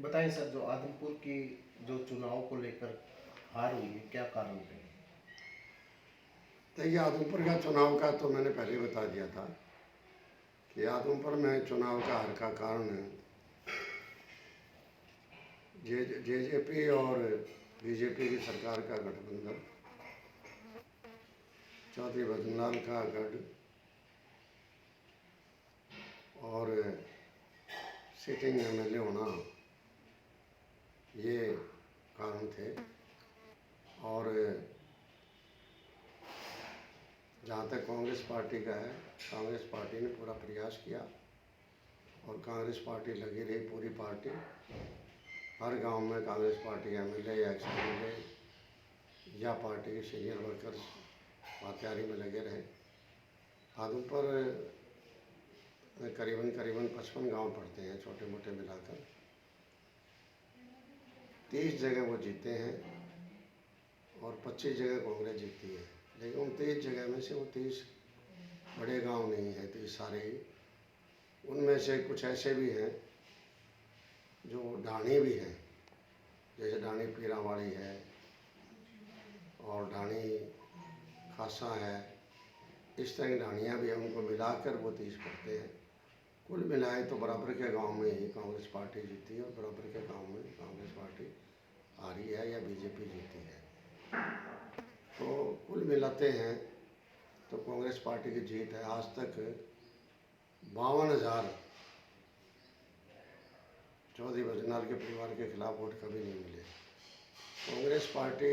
बताएं सर, जो आदमपुर की जो चुनाव को लेकर हार हुई है, क्या कारण है? देखिए, आदमपुर का चुनाव का तो मैंने पहले बता दिया था कि आदमपुर में चुनाव का हार का कारण जेजेपी और बीजेपी की सरकार का गठबंधन, चौधरी भजनलाल का गढ़ और सिटिंग एमएलए होना, ये कारण थे। और जहाँ तक कांग्रेस पार्टी का है, कांग्रेस पार्टी ने पूरा प्रयास किया और कांग्रेस पार्टी लगी रही, पूरी पार्टी हर गांव में कांग्रेस पार्टी एमएलए या एक्स एमएलए या पार्टी के सीनियर वर्कर्स तैयारी में लगे रहे। आदमपुर में करीबन 55 गांव पड़ते हैं, छोटे मोटे मिलाकर 30 जगह वो जीते हैं और 25 जगह कांग्रेस जीती है। लेकिन उन 23 जगह में से वो 30 बड़े गांव नहीं हैं, 30 सारे ही। उनमें से कुछ ऐसे भी हैं जो ढाणी भी हैं, जैसे ढाणी पीरावाड़ी है और ढाणी खासा है। इस तरह की ढाणियाँ भी हैं, उनको मिलाकर वो 30 पड़ते हैं। कुल मिलाए तो बराबर के गांव में ही कांग्रेस पार्टी जीती है और बराबर के गांव में कांग्रेस पार्टी हारी है या बीजेपी जीती है। तो कुल मिलाते हैं तो कांग्रेस पार्टी की जीत है। आज तक 52,000 चौधरी भजनलाल के परिवार के खिलाफ वोट कभी नहीं मिले। कांग्रेस पार्टी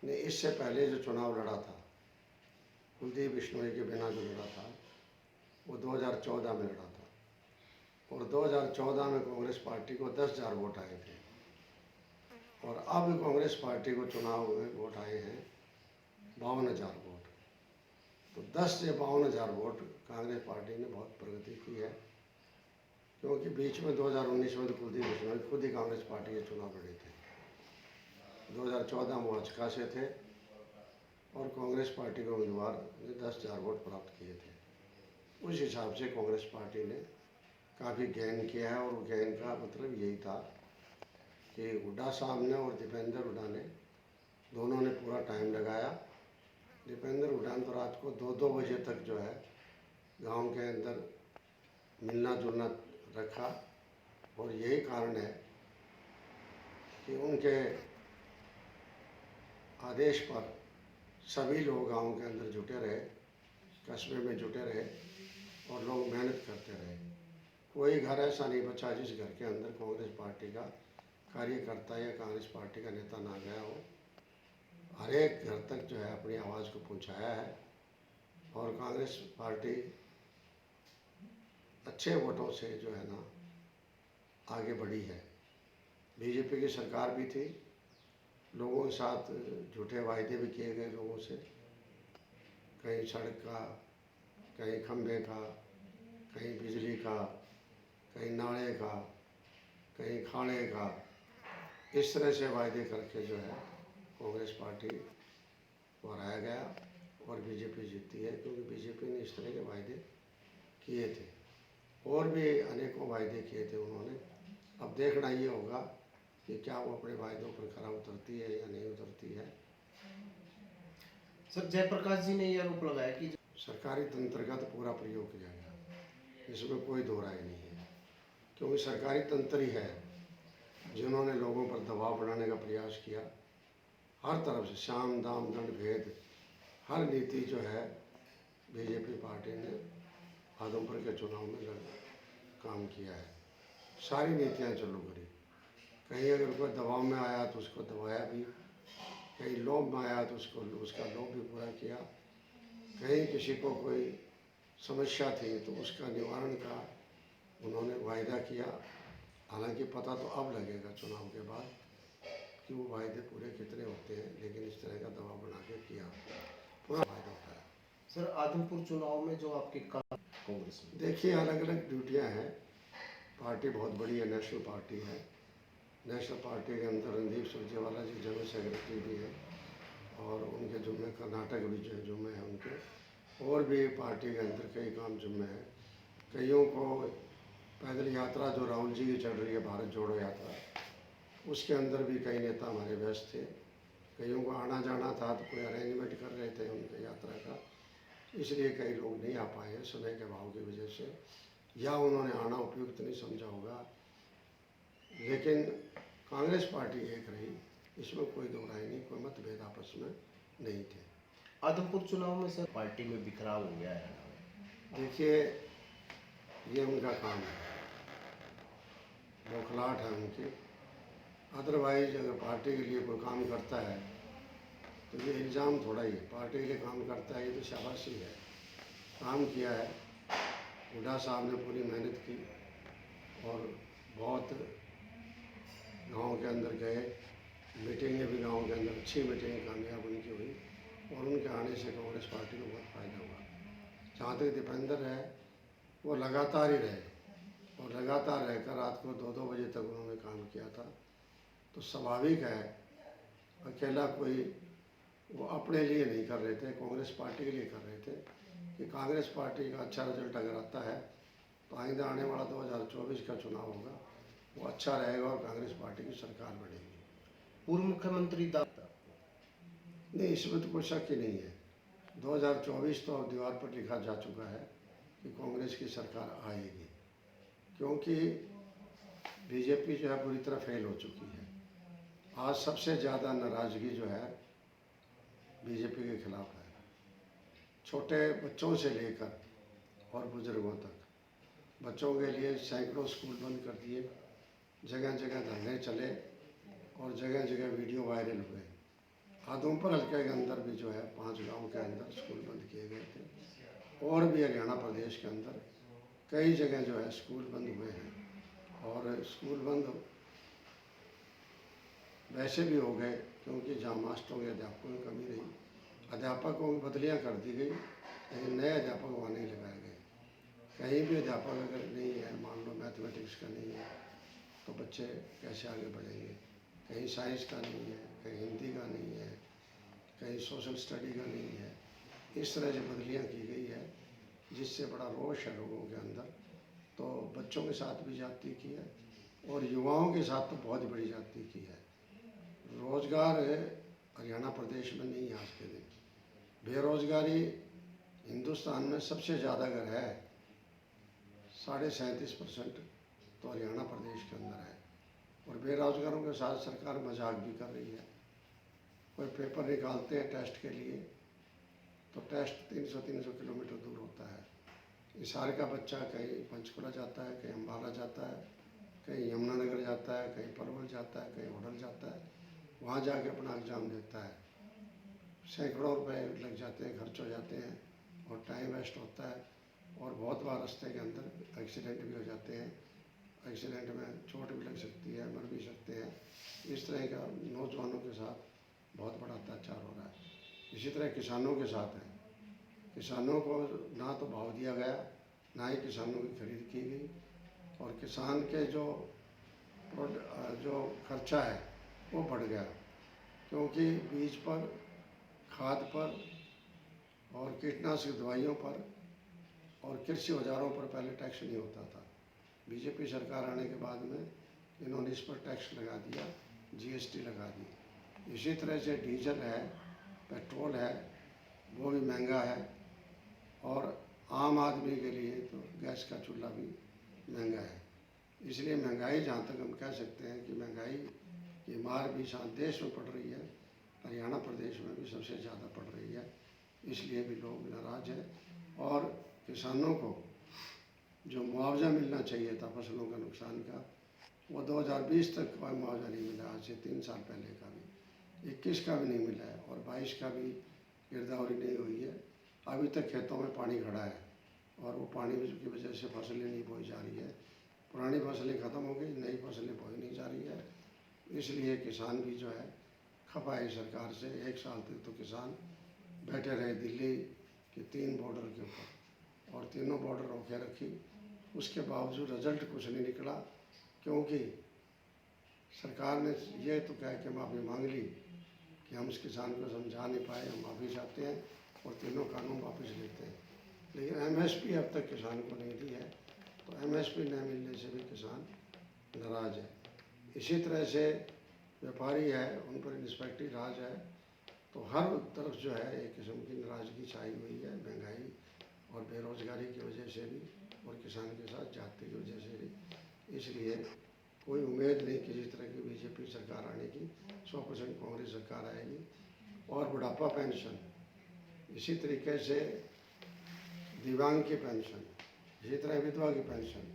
ने इससे पहले जो चुनाव लड़ा था, कुलदीप बिश्नोई के बिना जो लड़ा था, वो 2014 में लड़ा था और 2014 में कांग्रेस पार्टी को 10,000 वोट आए थे और अब कांग्रेस पार्टी को चुनाव में वोट आए हैं 52,000 वोट। तो 10 से 52,000 वोट कांग्रेस पार्टी ने बहुत प्रगति की है, क्योंकि बीच में 2019 में तो कुलदीप बिश्नोई खुद ही कांग्रेस पार्टी के चुनाव लड़े थे। 2014 में वो हचका से थे और कांग्रेस पार्टी के उम्मीदवार ने 10,000 वोट प्राप्त किए थे। उस हिसाब से कांग्रेस पार्टी ने काफ़ी गेन किया है और गेन का मतलब यही था कि हुड्डा साहब ने और दीपेंद्र हुड्डा ने दोनों ने पूरा टाइम लगाया। दीपेंद्र हुड्डा ने तो रात को 2-2 बजे तक जो है गांव के अंदर मिलना जुलना रखा और यही कारण है कि उनके आदेश पर सभी लोग गांव के अंदर जुटे रहे, कस्बे में जुटे रहे और लोग मेहनत करते रहे। कोई घर ऐसा नहीं बचा जिस घर के अंदर कांग्रेस पार्टी का कार्यकर्ता या कांग्रेस पार्टी का नेता ना गया हो। हर एक घर तक जो है अपनी आवाज़ को पहुंचाया है और कांग्रेस पार्टी अच्छे वोटों से जो है ना आगे बढ़ी है। बीजेपी की सरकार भी थी, लोगों के साथ झूठे वायदे भी किए गए लोगों से, कहीं सड़क का, कहीं खंभे का, कहीं बिजली का, कहीं नाले का, कहीं खाने का। इस तरह से वायदे करके जो है कांग्रेस पार्टी को हराया गया और बीजेपी जीती है, क्योंकि बीजेपी ने इस तरह के वायदे किए थे और भी अनेकों वायदे किए थे उन्होंने। अब देखना ये होगा कि क्या वो अपने वायदों पर खरा उतरती है या नहीं उतरती है। सर, जयप्रकाश जी ने ये आरोप लगाया कि सरकारी तंत्र का तो पूरा प्रयोग किया गया, इसमें कोई दो राय नहीं है, क्योंकि सरकारी तंत्र ही है जिन्होंने लोगों पर दबाव बनाने का प्रयास किया। हर तरफ से साम दाम दंड भेद हर नीति जो है बीजेपी पार्टी ने आदमपुर के चुनाव में काम किया है। सारी नीतियाँ चालू करी। कहीं अगर कोई दबाव में आया तो उसको दबाया भी, कहीं लोभ में आया तो उसका लोभ भी पूरा किया, कहीं किसी को कोई समस्या थी तो उसका निवारण का उन्होंने वायदा किया। हालांकि पता तो अब लगेगा चुनाव के बाद कि वो वायदे पूरे कितने होते हैं, लेकिन इस तरह का दबाव बना के किया पूरा फायदा होता है। सर, आदमपुर चुनाव में जो आपके कांग्रेस में, देखिए, अलग अलग ड्यूटियाँ हैं। पार्टी बहुत बड़ी है, नेशनल पार्टी है। नेशनल पार्टी के अंदर रणदीप सुरजेवाला जी जनरल सेक्रेटरी भी हैं और उनके जुम्मे कर्नाटक भी जो जुम्मे हैं उनके, और भी पार्टी के अंदर कई काम जुम्मे हैं। कईयों को पैदल यात्रा जो राहुल जी की चल रही है, भारत जोड़ो यात्रा, उसके अंदर भी कई नेता हमारे व्यस्त थे। कईयों को आना जाना था तो कोई अरेंजमेंट कर रहे थे उनके यात्रा का, इसलिए कई लोग नहीं आ पाए हैं समय के अभाव की वजह से, या उन्होंने आना उपयुक्त नहीं समझा होगा। लेकिन कांग्रेस पार्टी एक रही, इसमें कोई दो राय नहीं, कोई मतभेद आपस में नहीं थे। आदमपुर चुनाव में सर पार्टी में बिखराव हो गया है। देखिए, ये उनका काम है, बौखलाहट है उनकी। अदरवाइज अगर पार्टी के लिए कोई काम करता है तो ये इल्ज़ाम थोड़ा ही है, पार्टी के लिए काम करता है ये तो शाबाशी है। काम किया है, हुड्डा साहब ने पूरी मेहनत की और बहुत गांव के अंदर गए, मीटिंगें भी गांव के अंदर अच्छी मीटिंग कामयाब उनकी हुई और उनके आने से कांग्रेस पार्टी को बहुत फ़ायदा हुआ। जहाँ तक दीपेंद्र है, वो लगातार ही रहे और लगातार रहकर रात को 2-2 बजे तक उन्होंने काम किया था। तो स्वाभाविक है, अकेला कोई वो अपने लिए नहीं कर रहे थे, कांग्रेस पार्टी के लिए कर रहे थे कि कांग्रेस पार्टी का अच्छा रिजल्ट अगर आता है तो आइंदा आने वाला 2024 का चुनाव होगा वो अच्छा रहेगा और कांग्रेस पार्टी की सरकार बढ़ेगी। पूर्व मुख्यमंत्री दाता नहीं, इसमें तो कोई शक ही नहीं है। 2024 तो अब दीवार पर लिखा जा चुका है कि कांग्रेस की सरकार आएगी, क्योंकि बीजेपी जो है पूरी तरह फेल हो चुकी है। आज सबसे ज़्यादा नाराज़गी जो है बीजेपी के खिलाफ है, छोटे बच्चों से लेकर और बुजुर्गों तक। बच्चों के लिए सैकड़ों स्कूल बंद कर दिए, जगह जगह धरने चले और जगह जगह वीडियो वायरल हुए। आदमपुर हल्के के अंदर भी जो है 5 गांव के अंदर स्कूल बंद किए गए थे और भी हरियाणा प्रदेश के अंदर कई जगह जो है स्कूल बंद हुए हैं। और स्कूल बंद वैसे भी हो गए क्योंकि जहाँ मास्टरों के अध्यापकों की कमी रही, अध्यापकों की बदलियाँ कर दी गई, लेकिन नए अध्यापक वहाँ नहीं लगाए गए। कहीं भी अध्यापक अगर नहीं है, मान लो मैथमेटिक्स का नहीं है तो बच्चे कैसे आगे बढ़ेंगे। कहीं साइंस का नहीं है, कहीं हिंदी का नहीं है, कहीं सोशल स्टडी का नहीं है। इस तरह से बदलियाँ की गई है जिससे बड़ा रोष है लोगों के अंदर। तो बच्चों के साथ भी ज्यादती की है और युवाओं के साथ तो बहुत बड़ी ज्यादती की है। रोज़गार हरियाणा प्रदेश में नहीं है आज के दिन। बेरोज़गारी हिंदुस्तान में सबसे ज़्यादा अगर है 37.5% तो हरियाणा प्रदेश के अंदर है। और बेरोज़गारों के साथ सरकार मजाक भी कर रही है। कोई पेपर निकालते हैं टेस्ट के लिए तो टेस्ट 300 किलोमीटर दूर होता है। हिसार का बच्चा कहीं पंचकुला जाता है, कहीं अम्बाला जाता है, कहीं यमुनानगर जाता है, कहीं पलवल जाता है, कहीं होडल जाता है, वहाँ जाके अपना एग्ज़ाम देता है। सैकड़ों रुपए लग जाते हैं, खर्च हो जाते हैं और टाइम वेस्ट होता है। और बहुत बार रास्ते के अंदर एक्सीडेंट भी हो जाते हैं, एक्सीडेंट में चोट भी लग सकती है, मर भी सकते हैं। इस तरह का नौजवानों के साथ बहुत बड़ा अत्याचार हो रहा है। इसी तरह किसानों के साथ है, किसानों को ना तो भाव दिया गया, ना ही किसानों की खरीद की गई और किसान के जो खर्चा है वो बढ़ गया, क्योंकि बीज पर, खाद पर और कीटनाशक दवाइयों पर और कृषि औजारों पर पहले टैक्स नहीं होता था। बीजेपी सरकार आने के बाद में इन्होंने इस पर टैक्स लगा दिया, जीएसटी लगा दी। इसी तरह से डीजल है, पेट्रोल है, वो भी महंगा है और आम आदमी के लिए तो गैस का चूल्हा भी महंगा है। इसलिए महंगाई, जहाँ तक हम कह सकते हैं कि महंगाई की मार भी साथ देश में पड़ रही है, हरियाणा प्रदेश में भी सबसे ज़्यादा पड़ रही है। इसलिए भी लोग नाराज़ हैं और किसानों को जो मुआवजा मिलना चाहिए था फसलों का नुकसान का, वो 2020 तक कोई मुआवजा नहीं मिला, आज से 3 साल पहले का भी, 21 का भी नहीं मिला है और 22 का भी गिरदावरी नहीं हुई है। अभी तक खेतों में पानी खड़ा है और वो पानी की वजह से फसलें नहीं बोई जा रही है। पुरानी फसलें ख़त्म हो गई, नई फसलें बोई नहीं जा रही है। इसलिए किसान भी जो है खपा है सरकार से। 1 साल तक तो किसान बैठे रहे दिल्ली के 3 बॉर्डर के ऊपर और तीनों बॉर्डर रोके रखी, उसके बावजूद रिजल्ट कुछ नहीं निकला, क्योंकि सरकार ने ये तो कह के माफ़ी मांग ली कि हम उस किसान को समझा नहीं पाए, हम माफ़ी चाहते हैं और तीनों कानून वापस लेते हैं। लेकिन एमएसपी अब तक किसान को नहीं दी है। तो MSP न मिलने से भी किसान नाराज़ है। इसी तरह से व्यापारी है, उन पर इंस्पेक्टरी राज है। तो हर तरफ जो है एक किस्म की नाराज़गी छाई हुई है, महंगाई और बेरोज़गारी की वजह से भी और किसान के साथ जाति की वजह से भी। इसलिए कोई उम्मीद नहीं किसी तरह की BJP सरकार आने की, 100% कांग्रेस सरकार आएगी। और बुढ़ापा पेंशन, इसी तरीके से दिव्यांग की पेंशन, इसी तरह विधवा की पेंशन,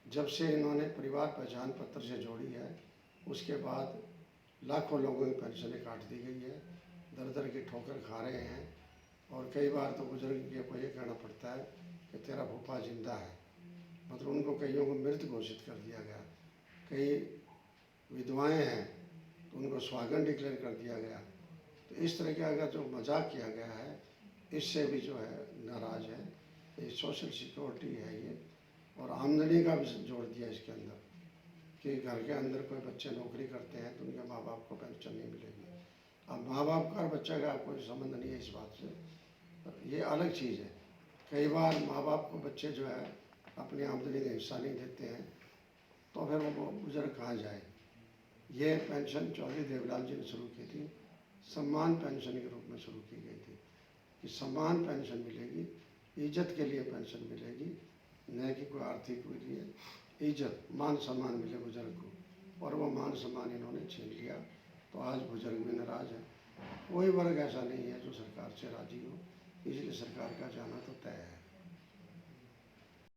जब से इन्होंने परिवार पहचान पत्र से जोड़ी है उसके बाद लाखों लोगों की पेंशनें काट दी गई है, दर दर की ठोकर खा रहे हैं। और कई बार तो बुजुर्ग को ये कहना पड़ता है कि तेरा फूफा जिंदा है, मतलब उनको कईयों को मृत घोषित कर दिया गया। कई विधवाएं हैं तो उनको स्वागन डिक्लेयर कर दिया गया। तो इस तरह का अगर जो मजाक किया गया है, इससे भी जो है नाराज़ है। ये सोशल सिक्योरिटी है ये, और आमदनी का भी जोड़ दिया इसके अंदर कि घर के अंदर कोई बच्चे नौकरी करते हैं तो उनके माँ बाप को पेंशन नहीं मिलेगी। अब माँ बाप का और बच्चे का कोई संबंध नहीं है इस बात से, ये अलग चीज़ है। कई बार माँ बाप को बच्चे जो है अपनी आमदनी का हिस्सा नहीं देते हैं तो फिर वो बुजुर्ग कहाँ जाए। ये पेंशन चौधरी देवलाल जी ने शुरू की थी, सम्मान पेंशन के रूप में शुरू की गई थी कि सम्मान पेंशन मिलेगी, इज्जत के लिए पेंशन मिलेगी, न कि कोई आर्थिक के लिए। इज्जत मान सम्मान मिले बुजुर्ग को, और वो मान सम्मान इन्होंने छीन लिया। तो आज बुजुर्ग भी नाराज़ है। कोई वर्ग ऐसा नहीं है जो सरकार से राज़ी हो, इसलिए सरकार का जाना तो तय है।